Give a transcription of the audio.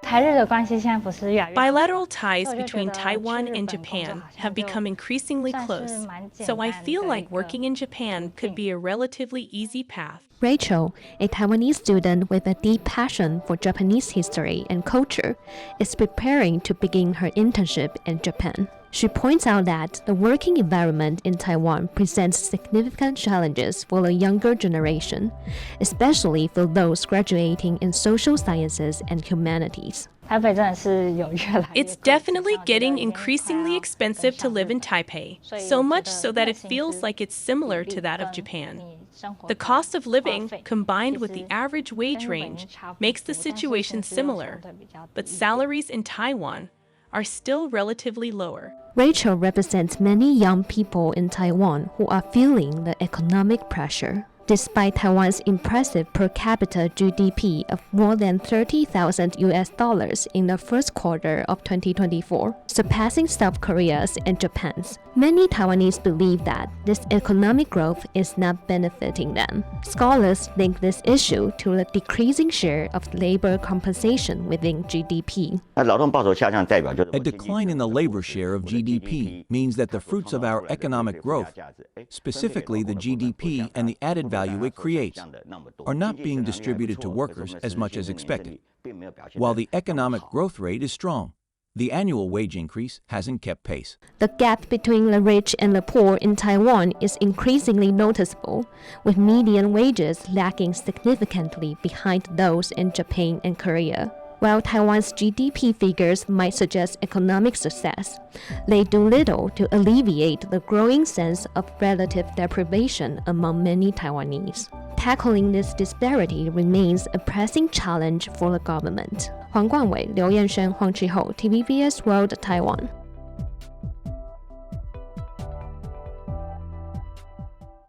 Bilateral ties between Taiwan and Japan have become increasingly close, so I feel like working in Japan could be a relatively easy path. Rachel, a Taiwanese student with a deep passion for Japanese history and culture, is preparing to begin her internship in Japan. She points out that the working environment in Taiwan presents significant challenges for the younger generation, especially for those graduating in social sciences and humanities. It's definitely getting increasingly expensive to live in Taipei, so much so that it feels like it's similar to that of Japan. The cost of living, combined with the average wage range, makes the situation similar, but salaries in Taiwan are still relatively lower. Rachel represents many young people in Taiwan who are feeling the economic pressure. Despite Taiwan's impressive per capita GDP of more than $30,000 in the first quarter of 2024, surpassing South Korea's and Japan's, many Taiwanese believe that this economic growth is not benefiting them. Scholars link this issue to the decreasing share of labor compensation within GDP. A decline in the labor share of GDP means that the fruits of our economic growth, specifically the GDP and the added value it creates, are not being distributed to workers as much as expected. While the economic growth rate is strong, the annual wage increase hasn't kept pace. The gap between the rich and the poor in Taiwan is increasingly noticeable, with median wages lagging significantly behind those in Japan and Korea. While Taiwan's GDP figures might suggest economic success, they do little to alleviate the growing sense of relative deprivation among many Taiwanese. Tackling this disparity remains a pressing challenge for the government. 黄冠伟、刘彦轩、黄志厚 TVBS World Taiwan